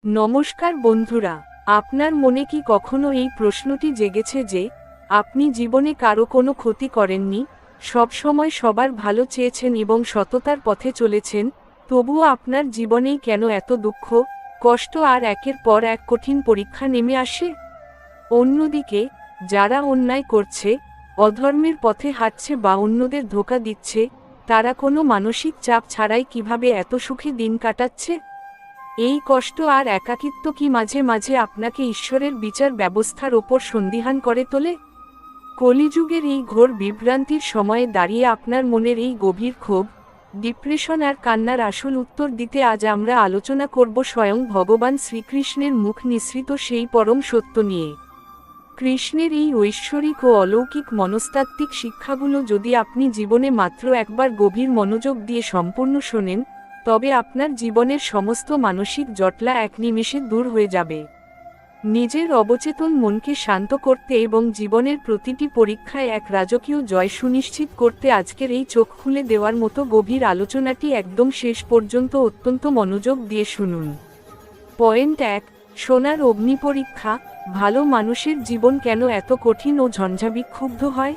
নমস্কার বন্ধুরা, আপনার মনে কি কখনো এই প্রশ্নটি জেগেছে যে আপনি জীবনে কারো কোনো ক্ষতি করেননি, সব সময় সবার ভালো চেয়েছেন এবং সততার পথে চলেছেন, তবুও আপনার জীবনেই কেন এত দুঃখ, কষ্ট আর একের পর এক কঠিন পরীক্ষা নেমে আসে? অন্যদিকে যারা অন্যায় করছে, অধর্মের পথে হাঁটছে বা অন্যদের ধোঁকা দিচ্ছে, তারা কোনো মানসিক চাপ ছাড়াই কিভাবে এত সুখী দিন কাটাচ্ছে? এই কষ্ট আর একাকিত্ব কি মাঝে মাঝে আপনাকে ঈশ্বরের বিচার ব্যবস্থার ওপর সন্দিহান করে তোলে? কলিযুগের এই ঘোর বিভ্রান্তির সময়ে দাঁড়িয়ে আপনার মনের এই গভীর ক্ষোভ, ডিপ্রেশন আর কান্নার আসল উত্তর দিতে আজ আমরা আলোচনা করব স্বয়ং ভগবান শ্রীকৃষ্ণের মুখ নিঃসৃত সেই পরম সত্য নিয়ে। কৃষ্ণের এই ঐশ্বরিক ও অলৌকিক মনস্তাত্ত্বিক শিক্ষাগুলো যদি আপনি জীবনে মাত্র একবার গভীর মনোযোগ দিয়ে সম্পূর্ণ শোনেন, তবে আপনার জীবনের সমস্ত মানসিক জটলা এক নিমেষে দূর হয়ে যাবে। নিজের অবচেতন মনকে শান্ত করতে এবং জীবনের প্রতিটি পরীক্ষায় এক রাজকীয় জয় সুনিশ্চিত করতে আজকের এই চোখ খুলে দেওয়ার মতো গভীর আলোচনাটি একদম শেষ পর্যন্ত অত্যন্ত মনোযোগ দিয়ে শুনুন। পয়েন্ট 1, সোনার অগ্নিপরীক্ষা। ভালো মানুষের জীবন কেন এত কঠিন ও ঝঞ্ঝাবিক্ষুব্ধ হয়?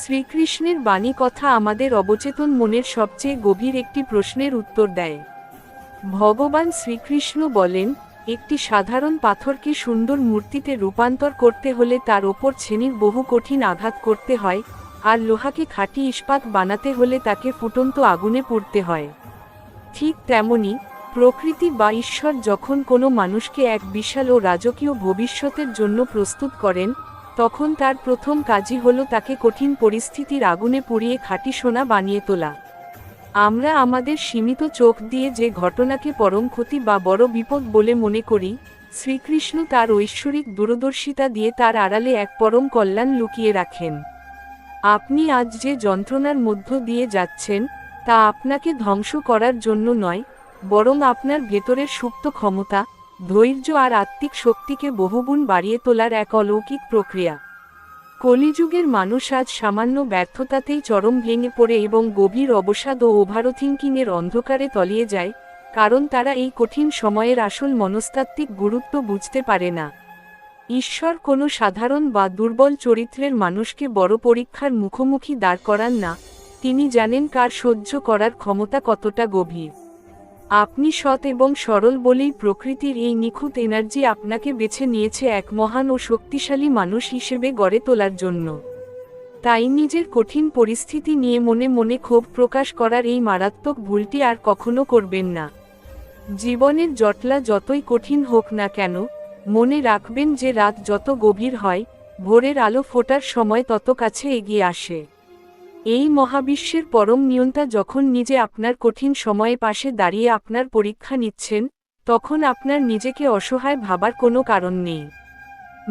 শ্রীকৃষ্ণের বাণী কথা আমাদের অবচেতন মনের সবচেয়ে গভীর একটি প্রশ্নের উত্তর দেয়। ভগবান শ্রীকৃষ্ণ বলেন, একটি সাধারণ পাথরকে সুন্দর মূর্তিতে রূপান্তর করতে হলে তার ওপর ছেনির বহু কঠিন আঘাত করতে হয়, আর লোহাকে খাঁটি ইস্পাত বানাতে হলে তাকে ফুটন্ত আগুনে পুড়তে হয়। ঠিক তেমনি প্রকৃতি বা ঈশ্বর যখন কোনো মানুষকে এক বিশাল ও রাজকীয় ভবিষ্যতের জন্য প্রস্তুত করেন, তখন তার প্রথম কাজই হলো তাকে কঠিন পরিস্থিতির আগুনে পুড়িয়ে খাঁটি সোনা বানিয়ে তোলা। আমরা আমাদের সীমিত চোখ দিয়ে যে ঘটনাকে পরম ক্ষতি বা বড় বিপদ বলে মনে করি, শ্রীকৃষ্ণ তার ঐশ্বরিক দূরদর্শিতা দিয়ে তার আড়ালে এক পরম কল্যাণ লুকিয়ে রাখেন। আপনি আজ যে যন্ত্রণার মধ্য দিয়ে যাচ্ছেন, তা আপনাকে ধ্বংস করার জন্য নয়, বরং আপনার ভেতরের সুপ্ত ক্ষমতা, ধৈর্য আর আত্মিক শক্তিকে বহুগুণ বাড়িয়ে তোলার এক অলৌকিক প্রক্রিয়া। কলিযুগের মানুষ আজ সামান্য ব্যর্থতাতেই চরম ভেঙে পড়ে এবং গভীর অবসাদ ও ওভারথিংকিংয়ের অন্ধকারে তলিয়ে যায়, কারণ তারা এই কঠিন সময়ের আসল মনস্তাত্ত্বিক গুরুত্ব বুঝতে পারে না। ঈশ্বর কোনো সাধারণ বা দুর্বল চরিত্রের মানুষকে বড় পরীক্ষার মুখোমুখি দাঁড় করান না, তিনি জানেন কার সহ্য করার ক্ষমতা কতটা গভীর। আপনি সৎ এবং সরল বলেই প্রকৃতির এই নিখুঁত এনার্জি আপনাকে বেছে নিয়েছে এক মহান ও শক্তিশালী মানুষ হিসেবে গড়ে তোলার জন্য। তাই নিজের কঠিন পরিস্থিতি নিয়ে মনে মনে ক্ষোভ প্রকাশ করার এই মারাত্মক ভুলটি আর কখনো করবেন না। জীবনের জটলা যতই কঠিন হোক না কেন, মনে রাখবেন যে রাত যত গভীর হয়, ভোরের আলো ফোটার সময় তত কাছে এগিয়ে আসে। এই মহাবিশ্বের পরম নিয়ন্তা যখন নিজে আপনার কঠিন সময়ে পাশে দাঁড়িয়ে আপনার পরীক্ষা নিচ্ছেন, তখন আপনার নিজেকে অসহায় ভাবার কোনো কারণ নেই।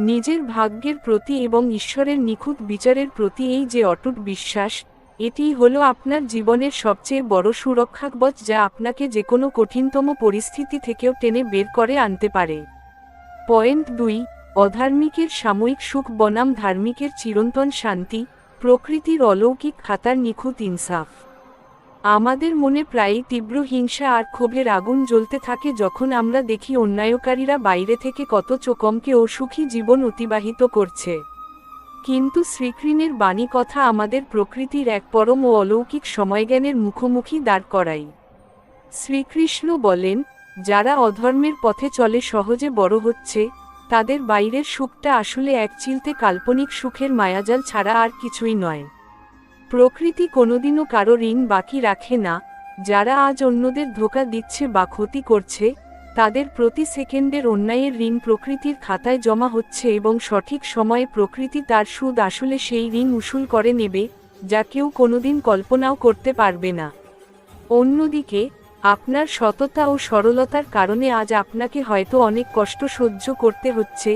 নিজের ভাগ্যের প্রতি এবং ঈশ্বরের নিখুঁত বিচারের প্রতি এই যে অটুট বিশ্বাস, এটিই হলো আপনার জীবনের সবচেয়ে বড় সুরক্ষাকবচ, যা আপনাকে যে কোনো কঠিনতম পরিস্থিতি থেকেও টেনে বের করে আনতে পারে। পয়েন্ট 2, অধার্মিকের সাময়িক সুখ বনাম ধার্মিকের চিরন্তন শান্তি। প্রকৃতির অলৌকিক খাতার নিখুঁত ইনসাফ। আমাদের মনে প্রায়ই তীব্র হিংসা আর ক্ষোভের আগুন জ্বলতে থাকে যখন আমরা দেখি অন্যায়কারীরা বাইরে থেকে কত চমকে ও সুখী জীবন অতিবাহিত করছে। কিন্তু শ্রীকৃষ্ণের বাণী কথা আমাদের প্রকৃতির এক পরম ও অলৌকিক সময়জ্ঞানের মুখোমুখি দাঁড় করায়। শ্রীকৃষ্ণ বলেন, যারা অধর্মের পথে চলে সহজে বড় হচ্ছে, তাদের বাইরের সুখটা আসলে এক চিলতে কাল্পনিক সুখের মায়াজাল ছাড়া আর কিছুই নয়। প্রকৃতি কোনোদিনও কারো ঋণ বাকি রাখে না। যারা আজ অন্যদের ধোঁকা দিচ্ছে বা ক্ষতি করছে, তাদের প্রতি সেকেন্ডের অন্যায়ের ঋণ প্রকৃতির খাতায় জমা হচ্ছে এবং সঠিক সময়ে প্রকৃতি তার সুদ আসলে সেই ঋণ উসুল করে নেবে, যা কেউ কোনোদিন কল্পনাও করতে পারবে না। অন্যদিকে আপনার সততা ও সরলতার কারণে আজ আপনাকে হয়তো অনেক কষ্ট সহ্য করতে হচ্ছে,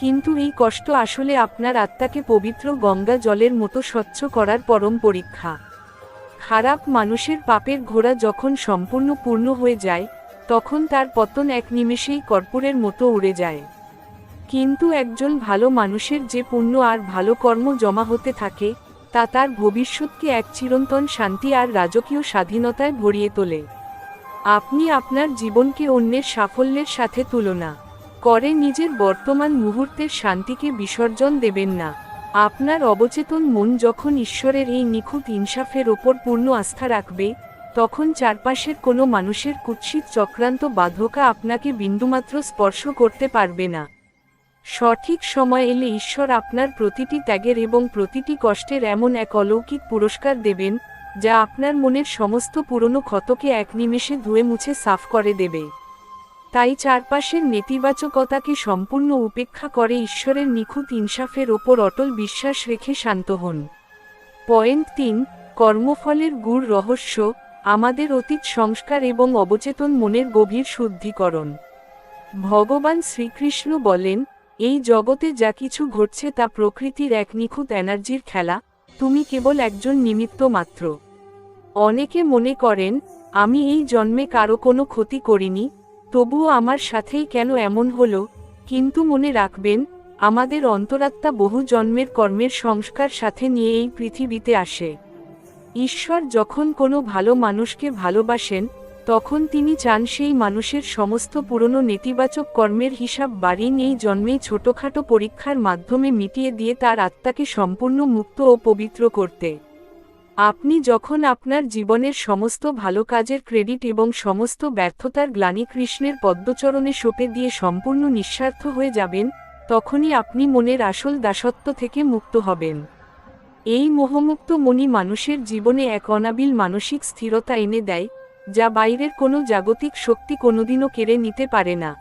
কিন্তু এই কষ্ট আসলে আপনার আত্মাকে পবিত্র গঙ্গা জলের মতো স্বচ্ছ করার পরম পরীক্ষা। খারাপ মানুষের পাপের ঘোড়া যখন সম্পূর্ণ পূর্ণ হয়ে যায়, তখন তার পতন এক নিমেষেই কর্পূরের মতো উড়ে যায়। কিন্তু একজন ভালো মানুষের যে পুণ্য আর ভালো কর্ম জমা হতে থাকে, তা তার ভবিষ্যৎকে এক চিরন্তন শান্তি আর রাজকীয় স্বাধীনতায় ভরিয়ে তোলে। আপনি আপনার জীবনকে অন্যের সাফল্যের সাথে তুলনা করে নিজের বর্তমান মুহূর্তের শান্তিকে বিসর্জন দেবেন না। আপনার অবচেতন মন যখন ঈশ্বরের এই নিখুঁত ইনসাফের ওপর পূর্ণ আস্থা রাখবে, তখন চারপাশের কোনো মানুষের কুৎসিত চক্রান্ত বাধকা আপনাকে বিন্দুমাত্র স্পর্শ করতে পারবে না। সঠিক সময় এলে ঈশ্বর আপনার প্রতিটি ত্যাগের এবং প্রতিটি কষ্টের এমন এক অলৌকিক পুরস্কার দেবেন, যা আপনার মনের সমস্ত পুরনো ক্ষতকে এক নিমেষে ধুয়ে মুছে সাফ করে দেবে। তাই চারপাশের নেতিবাচকতাকে সম্পূর্ণ উপেক্ষা করে ঈশ্বরের নিখুঁত ইনসাফের ওপর অটল বিশ্বাস রেখে শান্ত হন। পয়েন্ট 3, কর্মফলের গূঢ় রহস্য, আমাদের অতীত সংস্কার এবং অবচেতন মনের গভীর শুদ্ধিকরণ। ভগবান শ্রীকৃষ্ণ বলেন, এই জগতে যা কিছু ঘটছে তা প্রকৃতির এক নিখুঁত এনার্জির খেলা, তুমি কেবল একজন নিমিত্ত মাত্র। অনেকে মনে করেন, আমি এই জন্মে কারো কোনো ক্ষতি করিনি, তবুও আমার সাথেই কেন এমন হলো। কিন্তু মনে রাখবেন, আমাদের অন্তরাত্মা বহু জন্মের কর্মের সংস্কার সাথে নিয়ে এই পৃথিবীতে আসে। ঈশ্বর যখন কোনো ভালো মানুষকে ভালোবাসেন, তখন তিনি চান সেই মানুষের সমস্ত পুরনো নেতিবাচক কর্মের হিসাব বাড়িয়ে এই জন্মেই ছোটখাটো পরীক্ষার মাধ্যমে মিটিয়ে দিয়ে তার আত্মাকে সম্পূর্ণ মুক্ত ও পবিত্র করতে। আপনি যখন আপনার জীবনের সমস্ত ভালো কাজের ক্রেডিট এবং সমস্ত ব্যর্থতার গ্লানি কৃষ্ণের পদ্মচরণে সঁপে দিয়ে সম্পূর্ণ নিঃস্বার্থ হয়ে যাবেন, তখনই আপনি মনের আসল দাসত্ব থেকে মুক্ত হবেন। এই মোহমুক্ত মনই মানুষের জীবনে এক অনাবিল মানসিক স্থিরতা এনে দেয়, যা বাইরের কোনো জাগতিক শক্তি কোনোদিনও কেড়ে নিতে পারে না।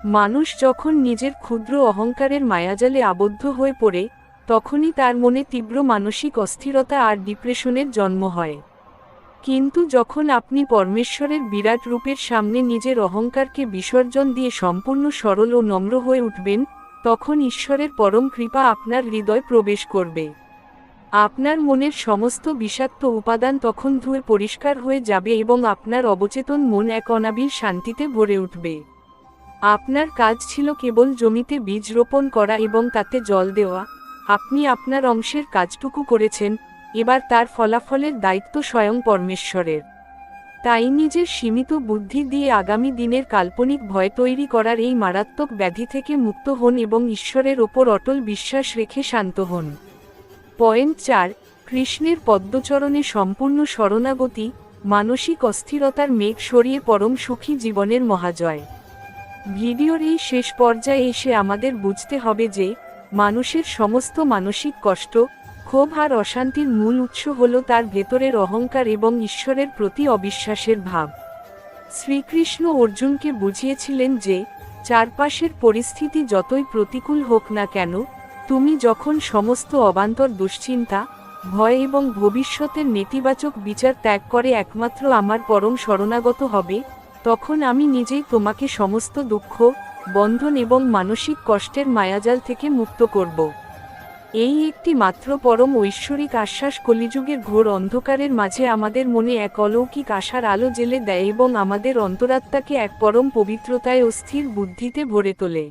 মানুষ যখন নিজের ক্ষুদ্র অহংকারের মায়াজালে আবদ্ধ হয়ে পড়ে, তখনই তার মনে তীব্র মানসিক অস্থিরতা আর ডিপ্রেশনের জন্ম হয়। কিন্তু যখন আপনি পরমেশ্বরের বিরাট রূপের সামনে নিজের অহংকারকে বিসর্জন দিয়ে সম্পূর্ণ সরল ও নম্র হয়ে উঠবেন, তখন ঈশ্বরের পরম কৃপা আপনার হৃদয় প্রবেশ করবে। আপনার মনের সমস্ত বিষাক্ত উপাদান তখন ধুয়ে পরিষ্কার হয়ে যাবে এবং আপনার অবচেতন মন এক অনাবিল শান্তিতে ভরে উঠবে। আপনার কাজ ছিল কেবল জমিতে বীজ রোপণ করা এবং তাতে জল দেওয়া। আপনি আপনার অংশের কাজটুকু করেছেন, এবার তার ফলাফলের দায়িত্ব স্বয়ং পরমেশ্বরের। তাই নিজের সীমিত বুদ্ধি দিয়ে আগামী দিনের কাল্পনিক ভয় তৈরি করার এই মারাত্মক ব্যাধি থেকে মুক্ত হন এবং ঈশ্বরের ওপর অটল বিশ্বাস রেখে শান্ত হন। পয়েন্ট 4, কৃষ্ণের পদ্মচরণে সম্পূর্ণ শরণাগতি, মানসিক অস্থিরতার মেঘ সরিয়ে পরম সুখী জীবনের মহাজয়। ভিডিওর এই শেষ পর্যায়ে এসে আমাদের বুঝতে হবে যে, মানুষের সমস্ত মানসিক কষ্ট, ক্ষোভ আর অশান্তির মূল উৎস হল তার ভেতরের অহংকার এবং ঈশ্বরের প্রতি অবিশ্বাসের ভাব। শ্রীকৃষ্ণ অর্জুনকে বুঝিয়েছিলেন যে, চারপাশের পরিস্থিতি যতই প্রতিকূল হোক না কেন, তুমি যখন সমস্ত অবান্তর দুশ্চিন্তা, ভয় এবং ভবিষ্যতের নেতিবাচক বিচার ত্যাগ করে একমাত্র আমার পরম শরণাগত হবে, তখন আমি নিজেই তোমাকে সমস্ত দুঃখ, বন্ধন এবং মানসিক কষ্টের মায়াজাল থেকে মুক্ত করব। এই একটি মাত্র পরম ঐশ্বরিক আশ্বাস কলিযুগের ঘোর অন্ধকারের মাঝে আমাদের মনে এক অলৌকিক আশার আলো জ্বেলে দেয় এবং আমাদের অন্তরাত্মাকে এক পরম পবিত্রতায় ও স্থির বুদ্ধিতে ভরে তোলে।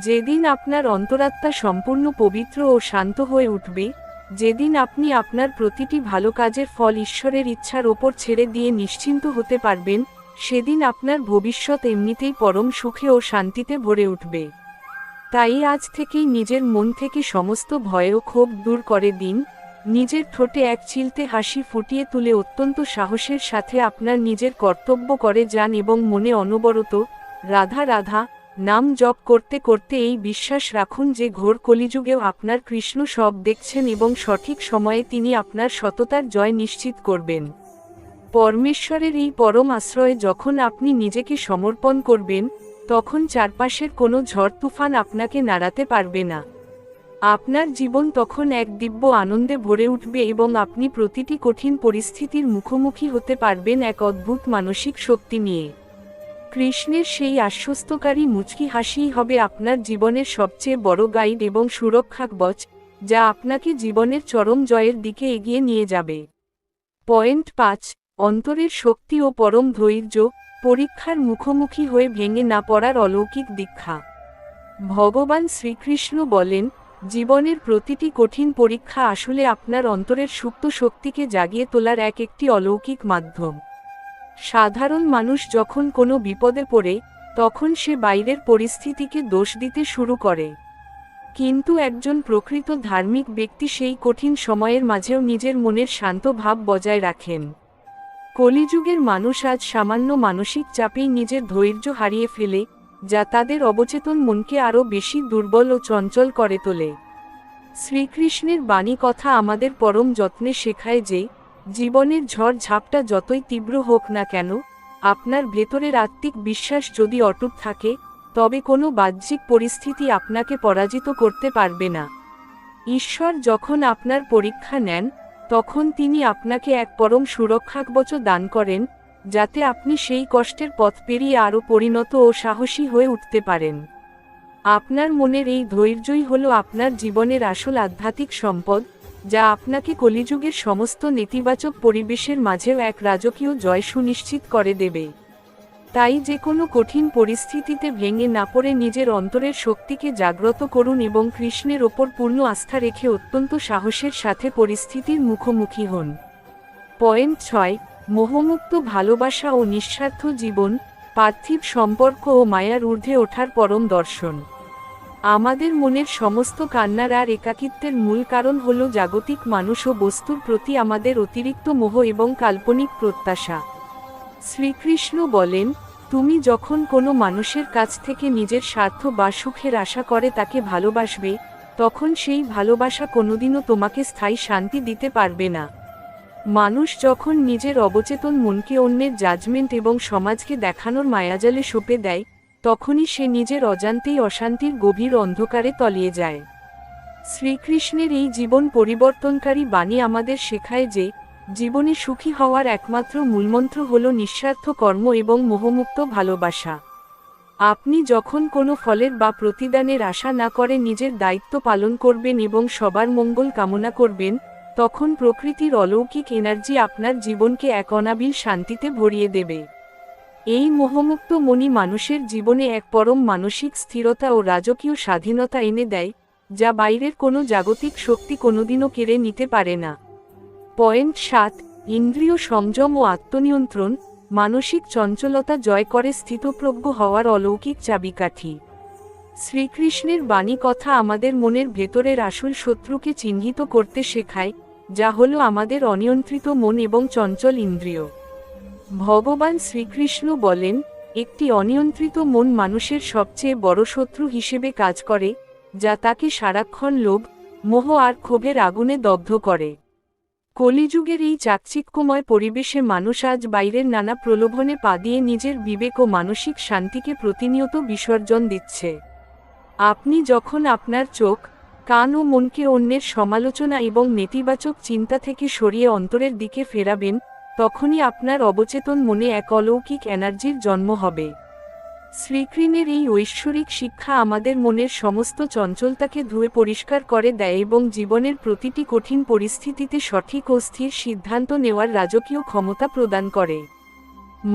যেদিন আপনার অন্তরাত্মা সম্পূর্ণ পবিত্র ও শান্ত হয়ে উঠবে, যেদিন আপনি আপনার প্রতিটি ভালো কাজের ফল ঈশ্বরের ইচ্ছার ওপর ছেড়ে দিয়ে নিশ্চিন্ত হতে পারবেন, সেদিন আপনার ভবিষ্যৎ এমনিতেই পরম সুখে ও শান্তিতে ভরে উঠবে। তাই আজ থেকেই নিজের মন থেকে সমস্ত ভয় ও ক্ষোভ দূর করে দিন, নিজের ঠোঁটে এক চিলতে হাসি ফুটিয়ে তুলে অত্যন্ত সাহসের সাথে আপনার নিজের কর্তব্য করে যান এবং মনে অনবরত রাধা রাধা নাম জপ করতে করতে এই বিশ্বাস রাখুন যে ঘোর কলিযুগেও আপনার কৃষ্ণ সব দেখছেন এবং সঠিক সময়ে তিনি আপনার সততার জয় নিশ্চিত করবেন। পরমেশ্বরের এই পরম আশ্রয়ে যখন আপনি নিজেকে সমর্পণ করবেন, তখন চারপাশের কোনো ঝড় তুফান আপনাকে নাড়াতে পারবে না। আপনার জীবন তখন এক দিব্য আনন্দে ভরে উঠবে এবং আপনি প্রতিটি কঠিন পরিস্থিতির মুখোমুখি হতে পারবেন এক অদ্ভুত মানসিক শক্তি নিয়ে। কৃষ্ণের সেই আশ্বস্তকারী মুচকি হাসিই হবে আপনার জীবনের সবচেয়ে বড় গাইড এবং সুরক্ষা কবচ, যা আপনাকে জীবনের চরম জয়ের দিকে এগিয়ে নিয়ে যাবে। পয়েন্ট 5, অন্তরের শক্তি ও পরম ধৈর্য, পরীক্ষার মুখোমুখি হয়ে ভেঙে না পড়ার অলৌকিক দীক্ষা। ভগবান শ্রীকৃষ্ণ বলেন, জীবনের প্রতিটি কঠিন পরীক্ষা আসলে আপনার অন্তরের সুপ্ত শক্তিকে জাগিয়ে তোলার একটি অলৌকিক মাধ্যম। সাধারণ মানুষ যখন কোনো বিপদে পড়ে তখন সে বাইরের পরিস্থিতিকে দোষ দিতে শুরু করে, কিন্তু একজন প্রকৃত ধার্মিক ব্যক্তি সেই কঠিন সময়ের মাঝেও নিজের মনের শান্ত ভাব বজায় রাখেন। কলিযুগের মানুষ আজ সামান্য মানসিক চাপেই নিজের ধৈর্য হারিয়ে ফেলে, যা তাদের অবচেতন মনকে আরও বেশি দুর্বল ও চঞ্চল করে তোলে। শ্রীকৃষ্ণের বাণী কথা আমাদের পরম যত্নে শেখায় যে, জীবনের ঝড় ঝাপটা যতই তীব্র হোক না কেন, আপনার ভেতরের আত্মিক বিশ্বাস যদি অটুট থাকে, তবে কোনো বাহ্যিক পরিস্থিতি আপনাকে পরাজিত করতে পারবে না। ঈশ্বর যখন আপনার পরীক্ষা নেন, তখন তিনি আপনাকে এক পরম সুরক্ষাকবচ দান করেন, যাতে আপনি সেই কষ্টের পথ পেরিয়ে আরও পরিণত ও সাহসী হয়ে উঠতে পারেন। আপনার মনের এই ধৈর্যই হলো আপনার জীবনের আসল আধ্যাত্মিক সম্পদ, যা আপনাকে কলিযুগের সমস্ত নেতিবাচক পরিবেশের মাঝেও এক রাজকীয় জয় সুনিশ্চিত করে দেবে। তাই যে কোনো কঠিন পরিস্থিতিতে ভেঙে না পড়ে নিজের অন্তরের শক্তিকে জাগ্রত করুন এবং কৃষ্ণের ওপর পূর্ণ আস্থা রেখে অত্যন্ত সাহসের সাথে পরিস্থিতির মুখোমুখি হন। পয়েন্ট 6, মোহমুক্ত ভালোবাসা ও নিঃস্বার্থ জীবন, পার্থিব সম্পর্ক ও মায়ার ঊর্ধ্বে ওঠার পরম দর্শন। আমাদের মনের সমস্ত কান্নার আর একাকিত্বের মূল কারণ হল জাগতিক মানুষ ও বস্তুর প্রতি আমাদের অতিরিক্ত মোহ এবং কাল্পনিক প্রত্যাশা। শ্রীকৃষ্ণ বলেন, তুমি যখন কোনো মানুষের কাছ থেকে নিজের স্বার্থ বা সুখের আশা করে তাকে ভালোবাসবে, তখন সেই ভালোবাসা কোনোদিনও তোমাকে স্থায়ী শান্তি দিতে পারবে না। মানুষ যখন নিজের অবচেতন মনকে অন্যের জাজমেন্ট এবং সমাজকে দেখানোর মায়াজালে সঁপে দেয়, তখনই সে নিজের অজান্তেই অশান্তির গভীর অন্ধকারে তলিয়ে যায়। শ্রীকৃষ্ণের এই জীবন পরিবর্তনকারী বাণী আমাদের শেখায় যে, জীবনে সুখী হওয়ার একমাত্র মূলমন্ত্র হল নিঃস্বার্থ কর্ম এবং মোহমুক্ত ভালোবাসা। আপনি যখন কোনো ফলের বা প্রতিদানের আশা না করে নিজের দায়িত্ব পালন করবেন এবং সবার মঙ্গল কামনা করবেন, তখন প্রকৃতির অলৌকিক এনার্জি আপনার জীবনকে এক অনাবিল শান্তিতে ভরিয়ে দেবে। এই মোহমুক্ত মনই মানুষের জীবনে এক পরম মানসিক স্থিরতা ও রাজকীয় স্বাধীনতা এনে দেয়, যা বাইরের কোনো জাগতিক শক্তি কোনোদিনও কেড়ে নিতে পারে না। পয়েন্ট 7, ইন্দ্রিয় সংযম ও আত্মনিয়ন্ত্রণ, মানসিক চঞ্চলতা জয় করে স্থিতপ্রজ্ঞ হওয়ার অলৌকিক চাবিকাঠি। শ্রীকৃষ্ণের বাণী কথা আমাদের মনের ভেতরের আসল শত্রুকে চিহ্নিত করতে শেখায়, যা হলো আমাদের অনিয়ন্ত্রিত মন এবং চঞ্চল ইন্দ্রিয়। ভগবান শ্রীকৃষ্ণ বলেন, একটি অনিয়ন্ত্রিত মন মানুষের সবচেয়ে বড় শত্রু হিসেবে কাজ করে, যা তাকে সারাক্ষণ লোভ, মোহ আর ক্ষোভের আগুনে দগ্ধ করে। কলিযুগের এই চাকচিক্যময় পরিবেশে মানুষ আজ বাইরের নানা প্রলোভনে পা দিয়ে নিজের বিবেক ও মানসিক শান্তিকে প্রতিনিয়ত বিসর্জন দিচ্ছে। আপনি যখন আপনার চোখ, কান ও মনকে অন্যের সমালোচনা এবং নেতিবাচক চিন্তা থেকে সরিয়ে অন্তরের দিকে ফেরাবেন, তখনই আপনার অবচেতন মনে এক অলৌকিক এনার্জির জন্ম হবে। শ্রীকৃষ্ণের এই ঐশ্বরিক শিক্ষা আমাদের মনের সমস্ত চঞ্চলতাকে ধুয়ে পরিষ্কার করে দেয় এবং জীবনের প্রতিটি কঠিন পরিস্থিতিতে সঠিক ও স্থির সিদ্ধান্ত নেওয়ার রাজকীয় ক্ষমতা প্রদান করে।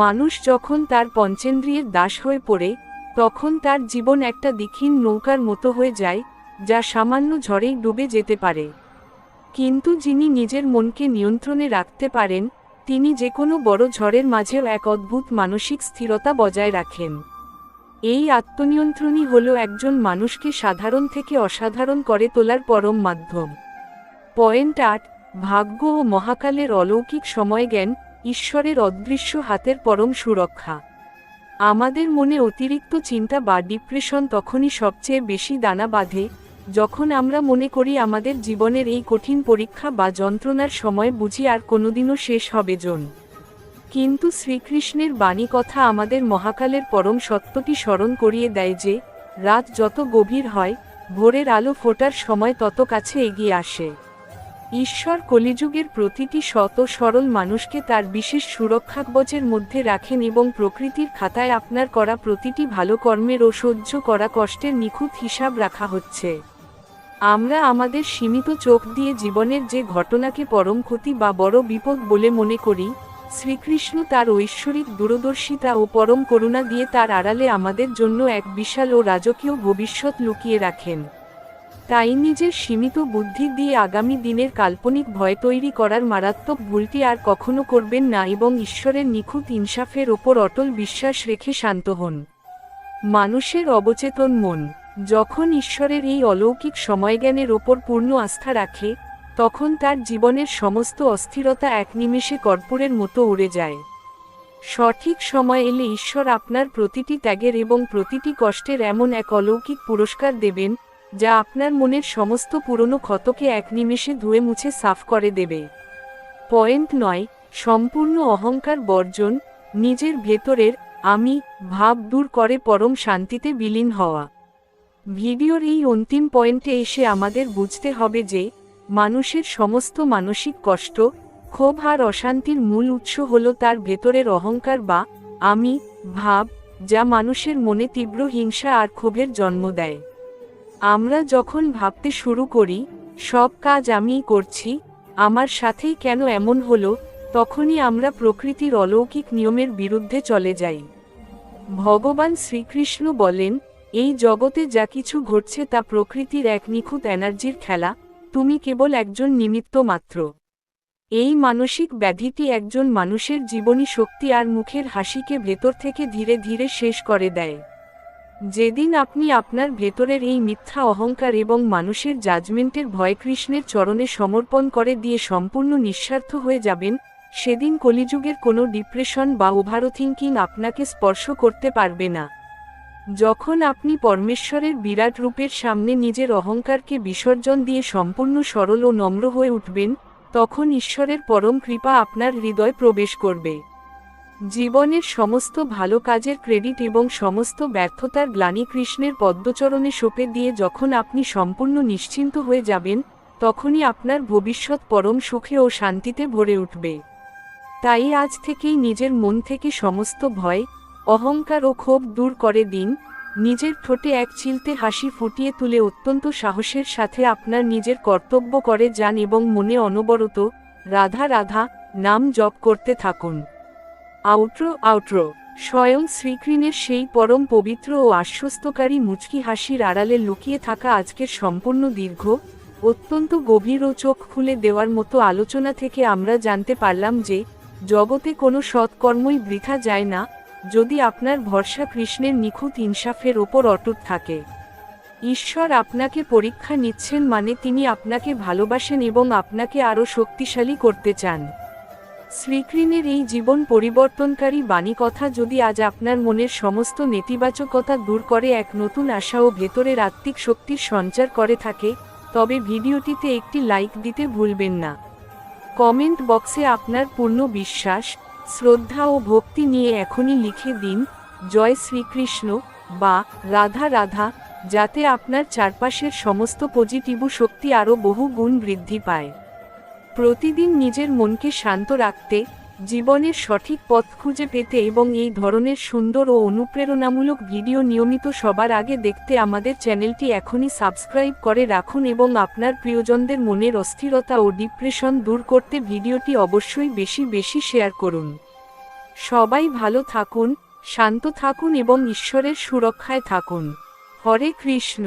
মানুষ যখন তার পঞ্চেন্দ্রিয়ের দাস হয়ে পড়ে, তখন তার জীবন একটা দিকহীন নৌকার মতো হয়ে যায়, যা সামান্য ঝড়েই ডুবে যেতে পারে। কিন্তু যিনি নিজের মনকে নিয়ন্ত্রণে রাখতে পারেন, তিনি যে কোনো বড় ঝড়ের মাঝেও এক অদ্ভুত মানসিক স্থিরতা বজায় রাখেন। এই আত্মনিয়ন্ত্রণই হল একজন মানুষকে সাধারণ থেকে অসাধারণ করে তোলার পরম মাধ্যম। পয়েন্ট 8, ভাগ্য ও মহাকালের অলৌকিক সময়জ্ঞান, ঈশ্বরের অদৃশ্য হাতের পরম সুরক্ষা। আমাদের মনে অতিরিক্ত চিন্তা বা ডিপ্রেশন তখনই সবচেয়ে বেশি দানা বাঁধে, যখন আমরা মনে করি আমাদের জীবনের এই কঠিন পরীক্ষা বা যন্ত্রণার সময় বুঝি আর কোনোদিনও শেষ হবে জন। কিন্তু শ্রীকৃষ্ণের বাণী কথা আমাদের মহাকালের পরম সত্যটি স্মরণ করিয়ে দেয় যে, রাত যত গভীর হয়, ভোরের আলো ফোটার সময় তত কাছে এগিয়ে আসে। ঈশ্বর কলিযুগের প্রতিটি সৎ ও সরল মানুষকে তার বিশেষ সুরক্ষাকবচের মধ্যে রাখেন এবং প্রকৃতির খাতায় আপনার করা প্রতিটি ভালো কর্মের ও সহ্য করা কষ্টের নিখুঁত হিসাব রাখা হচ্ছে। আমরা আমাদের সীমিত চোখ দিয়ে জীবনের যে ঘটনাকে পরম ক্ষতি বা বড় বিপদ বলে মনে করি, শ্রীকৃষ্ণ তার ঐশ্বরিক দূরদর্শিতা ও পরম করুণা দিয়ে তার আড়ালে আমাদের জন্য এক বিশাল ও রাজকীয় ভবিষ্যৎ লুকিয়ে রাখেন। তাই নিজের সীমিত বুদ্ধি দিয়ে আগামী দিনের কাল্পনিক ভয় তৈরি করার মারাত্মক ভুলটি আর কখনো করবেন না এবং ঈশ্বরের নিখুঁত ইনসাফের ওপর অটল বিশ্বাস রেখে শান্ত হন। মানুষের অবচেতন মন যখন ঈশ্বরের এই অলৌকিক সময়জ্ঞানের ওপর পূর্ণ আস্থা রাখে, তখন তার জীবনের সমস্ত অস্থিরতা এক নিমেষে কর্পূরের মতো উড়ে যায়। সঠিক সময় এলে ঈশ্বর আপনার প্রতিটি ত্যাগের এবং প্রতিটি কষ্টের এমন এক অলৌকিক পুরস্কার দেবেন, যা আপনার মনের সমস্ত পুরনো ক্ষতকে এক নিমেষে ধুয়ে মুছে সাফ করে দেবে। পয়েন্ট 9, সম্পূর্ণ অহংকার বর্জন, নিজের ভেতরের আমি ভাব দূর করে পরম শান্তিতে বিলীন হওয়া। ভিডিওর এই অন্তিম পয়েন্টে এসে আমাদের বুঝতে হবে যে মানুষের সমস্ত মানসিক কষ্ট, ক্ষোভ আর অশান্তির মূল উৎস হল তার ভেতরের অহংকার বা আমি ভাব, যা মানুষের মনে তীব্র হিংসা আর ক্ষোভের জন্ম দেয়। আমরা যখন ভাবতে শুরু করি সব কাজ আমিই করছি, আমার সাথেই কেন এমন হলো, তখনই আমরা প্রকৃতির অলৌকিক নিয়মের বিরুদ্ধে চলে যাই। ভগবান শ্রীকৃষ্ণ বলেন, এই জগতে যা কিছু ঘটছে তা প্রকৃতির এক নিখুঁত এনার্জির খেলা, তুমি কেবল একজন নিমিত্ত মাত্র। এই মানসিক ব্যাধিটি একজন মানুষের জীবনী শক্তি আর মুখের হাসিকে ভেতর থেকে ধীরে ধীরে শেষ করে দেয়। যেদিন আপনি আপনার ভেতরের এই মিথ্যা অহংকার এবং মানুষের জাজমেন্টের ভয় কৃষ্ণের চরণে সমর্পণ করে দিয়ে সম্পূর্ণ নিঃস্বার্থ হয়ে যাবেন, সেদিন কলিযুগের কোনো ডিপ্রেশন বা ওভারথিংকিং আপনাকে স্পর্শ করতে পারবে না। যখন আপনি পরমেশ্বরের বিরাট রূপের সামনে নিজের অহংকারকে বিসর্জন দিয়ে সম্পূর্ণ সরল ও নম্র হয়ে উঠবেন, তখন ঈশ্বরের পরম কৃপা আপনার হৃদয় প্রবেশ করবে। জীবনের সমস্ত ভালো কাজের ক্রেডিট এবং সমস্ত ব্যর্থতার গ্লানি কৃষ্ণের পদ্মচরণে সঁপে দিয়ে যখন আপনি সম্পূর্ণ নিশ্চিন্ত হয়ে যাবেন, তখনই আপনার ভবিষ্যৎ পরম সুখে ও শান্তিতে ভরে উঠবে। তাই আজ থেকেই নিজের মন থেকে সমস্ত ভয়, অহংকার ও ক্ষোভ দূর করে দিন, নিজের ঠোঁটে এক চিলতে হাসি ফুটিয়ে তুলে অত্যন্ত সাহসের সাথে আপনার নিজের কর্তব্য করে যান এবং মনে অনবরত রাধা রাধা নাম জপ করতে থাকুন। আউট্রো স্বয়ং শ্রীকৃষ্ণের সেই পরম পবিত্র ও আশ্বস্তকারী মুচকি হাসির আড়ালে লুকিয়ে থাকা আজকের সম্পূর্ণ দীর্ঘ, অত্যন্ত গভীর ও চোখ খুলে দেওয়ার মতো আলোচনা থেকে আমরা জানতে পারলাম যে জগতে কোনো সৎকর্মই বৃথা যায় না, যদি আপনার ভরসা কৃষ্ণের নিখুঁত ইনসাফের ওপর অটুট থাকে। ঈশ্বর আপনাকে পরীক্ষা নিচ্ছেন মানে তিনি আপনাকে ভালোবাসেন এবং আপনাকে আরও শক্তিশালী করতে চান। শ্রীকৃষ্ণের এই জীবন পরিবর্তনকারী বাণী কথা যদি আজ আপনার মনের সমস্ত নেতিবাচকতা দূর করে এক নতুন আশা ও ভেতরের আত্মিক শক্তির সঞ্চার করে থাকে, তবে ভিডিওটিতে একটি লাইক দিতে ভুলবেন না। কমেন্ট বক্সে আপনার পূর্ণ বিশ্বাস, শ্রদ্ধা ও ভক্তি নিয়ে এখনই লিখে দিন জয় শ্রীকৃষ্ণ বা রাধা রাধা, যাতে আপনার চারপাশের সমস্ত পজিটিভ শক্তি আরও বহু গুণ বৃদ্ধি পায়। প্রতিদিন নিজের মনকে শান্ত রাখতে, জীবনের সঠিক পথ খুঁজে পেতে এবং এই ধরনের সুন্দর ও অনুপ্রেরণামূলক ভিডিও নিয়মিত সবার আগে দেখতে আমাদের চ্যানেলটি এখনই সাবস্ক্রাইব করে রাখুন এবং আপনার প্রিয়জনদের মনের অস্থিরতা ও ডিপ্রেশন দূর করতে ভিডিওটি অবশ্যই বেশি বেশি শেয়ার করুন। সবাই ভালো থাকুন, শান্ত থাকুন এবং ঈশ্বরের সুরক্ষায় থাকুন। হরে কৃষ্ণ।